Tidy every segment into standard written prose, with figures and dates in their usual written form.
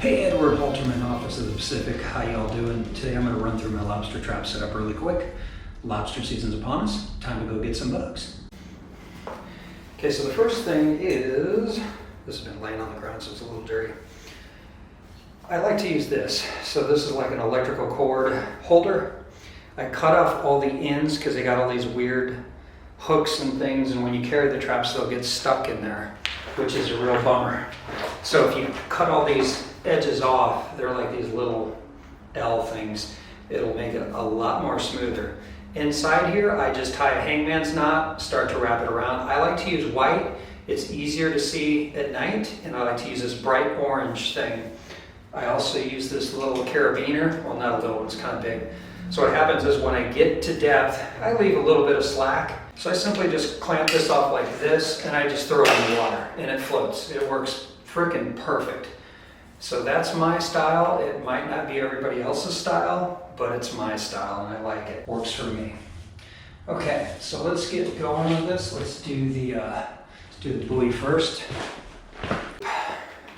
Hey, Edward Halterman, Office of the Pacific. How y'all doing? Today I'm going to run through my lobster trap setup really quick. Lobster season's upon us. Time to go get some bugs. Okay, so the first thing is, this has been laying on the ground so it's a little dirty. I like to use this. So this is like an electrical cord holder. I cut off all the ends because they got all these weird hooks and things, and when you carry the traps they'll get stuck in there, which is a real bummer. So if you cut all these edges off, they're like these little L things, it'll make it a lot more smoother. Inside here I just tie a hangman's knot, start to wrap it around. I like to use white, it's easier to see at night, and I like to use this bright orange thing. I also use this little carabiner, well not a little, it's kind of big. So what happens is when I get to depth, I leave a little bit of slack. So I simply just clamp this off like this and I just throw it in the water and it floats. It works freaking perfect. So that's my style. It might not be everybody else's style, but it's my style and I like it. Works for me. Okay, so let's get going with this. Let's do the buoy first.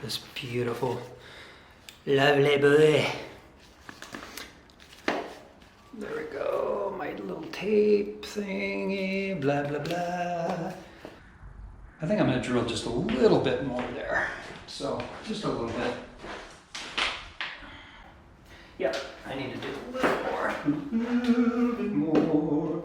This beautiful, lovely buoy. There we go, my little tape thingy, blah, blah, blah. I think I'm gonna drill just a little bit more there. So, just a little bit. Yep, I need to do a little more. A little bit more.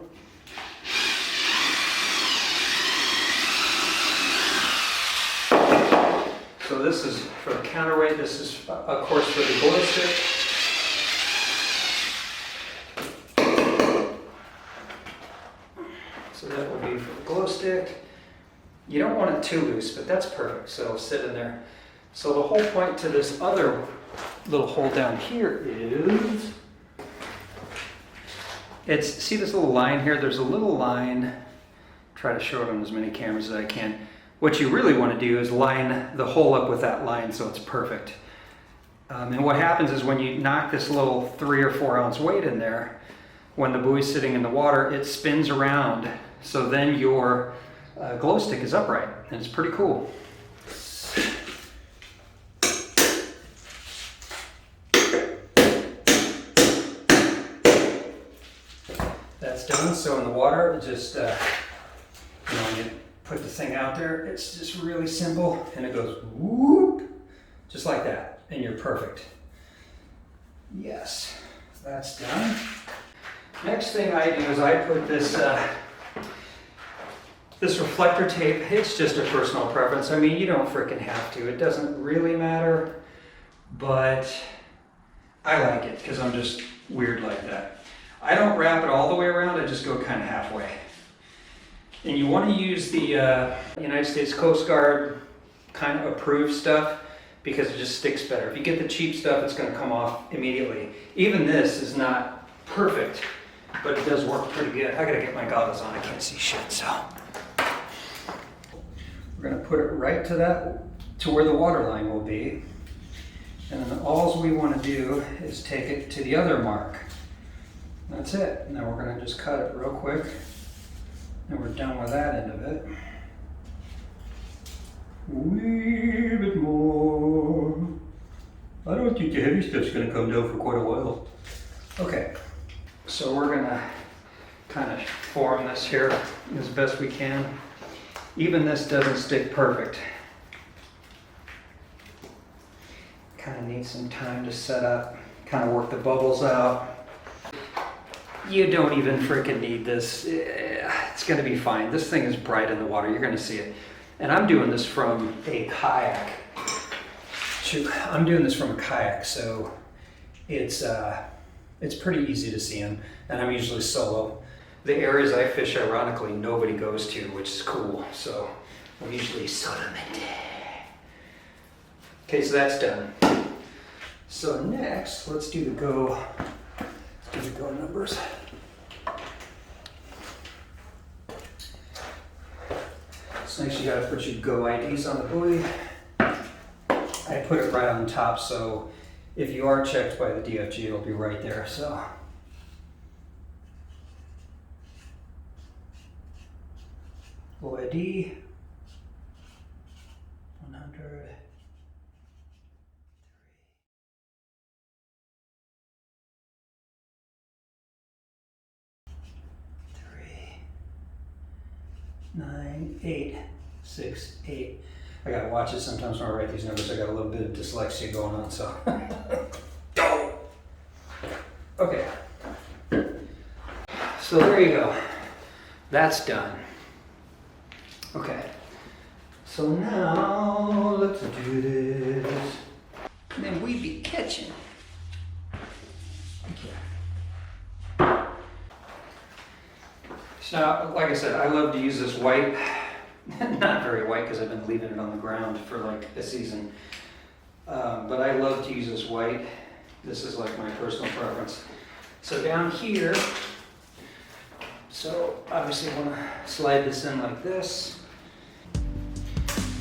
So this is for the counterweight, this is of course for the ballistic. So that will be for the glow stick. You don't want it too loose, but that's perfect, so it'll sit in there. So the whole point to this other little hole down here is, see this little line here? There's a little line, try to show it on as many cameras as I can. What you really want to do is line the hole up with that line so it's perfect. And what happens is when you knock this little 3 or 4 ounce weight in there, when the buoy's sitting in the water, it spins around. So then your glow stick is upright, and it's pretty cool. That's done. So in the water, it just, when you put the thing out there, it's just really simple, and it goes whoop, just like that, and you're perfect. Yes, that's done. Next thing I do is I put this this reflector tape. It's just a personal preference. I mean, you don't freaking have to. It doesn't really matter, but I like it because I'm just weird like that. I don't wrap it all the way around. I just go kind of halfway. And you want to use the United States Coast Guard kind of approved stuff because it just sticks better. If you get the cheap stuff, it's going to come off immediately. Even this is not perfect, but it does work pretty good. I gotta get my goggles on, I can't see shit, so. We're gonna put it right to where the water line will be. And then all we wanna do is take it to the other mark. That's it. Now we're gonna just cut it real quick. And we're done with that end of it. Wee bit more. I don't think the heavy stuff's gonna come down for quite a while. Okay. So we're gonna kind of form this here as best we can. Even this doesn't stick perfect. Kind of needs some time to set up, kind of work the bubbles out. You don't even freaking need this. It's gonna be fine. This thing is bright in the water, you're gonna see it. And I'm doing this from a kayak. Shoot, I'm doing this from a kayak, so it's pretty easy to see them, and I'm usually solo. The areas I fish, ironically, nobody goes to, which is cool, so I'm usually solo. Okay, so that's done. So next, let's do the go numbers. So next you gotta put your go IDs on the buoy. I put it right on top, so if you are checked by the DFG, it'll be right there, so. OID, 100. 9, 8, 6, 8. I gotta watch it sometimes when I write these numbers. I got a little bit of dyslexia going on, so. Go! Okay. So there you go. That's done. Okay. So now let's do this. And then we be catching. Okay. So now, like I said, I love to use this white. Not very white because I've been leaving it on the ground for like a season. But I love to use this white. This is like my personal preference. So down here, so obviously I want to slide this in like this.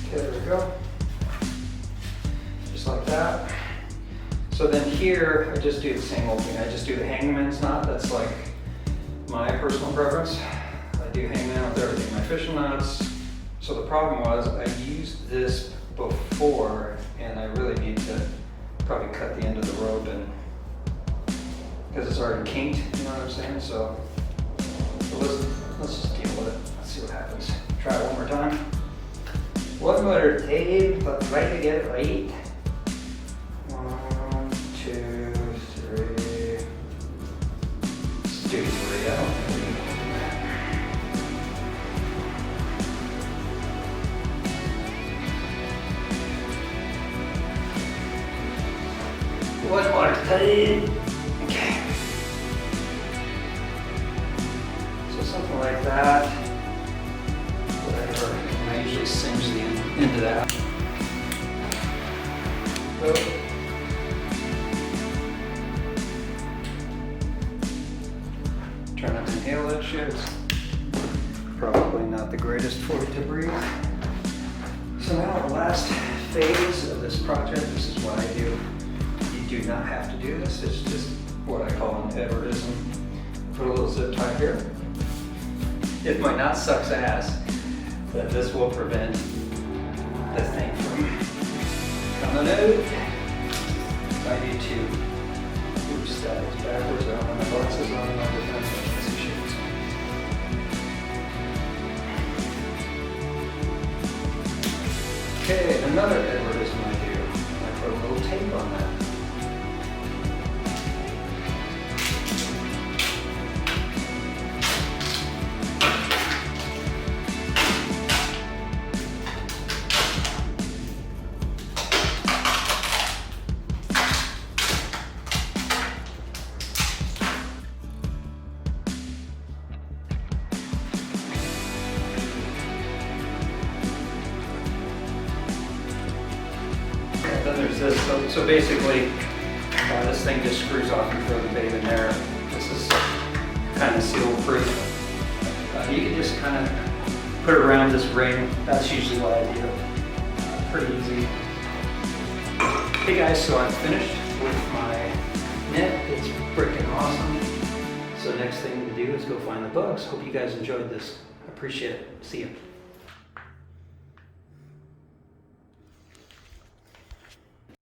Okay, there we go. Just like that. So then here, I just do the same old thing. I just do the hangman's knot. That's like my personal preference. I do hangman with everything. My fishing knots. So the problem was I used this before and I really need to probably cut the end of the rope and because it's already kinked, you know what I'm saying? So let's just deal with it. Let's see what happens. Try it one more time. One more tape, but try to get it right. 1, 2, 3. Let's do 3. I don't think we need to do that. One more tape. Okay. So something like that. Whatever. I usually singe the end of that. So, try not to inhale that shit. It's probably not the greatest for it to breathe. So now the last phase of this project, this is what I do. You do not have to do this. It's just what I call an Edwardism. Put a little zip tie here. It might not suck ass, but this will prevent the thing from coming out. I need to, oops, that is backwards. I don't have my glasses on and all the time. Okay, another Edwardism I do. I put a little tape on that. Then there's this, so basically this thing just screws off and throw the bait in there. This is kind of seal proof. You can just kind of put it around this ring. That's usually what I do. Pretty easy. Hey guys, so I'm finished with my net. It's freaking awesome. So next thing to do is go find the bugs. Hope you guys enjoyed this. I appreciate it. See you.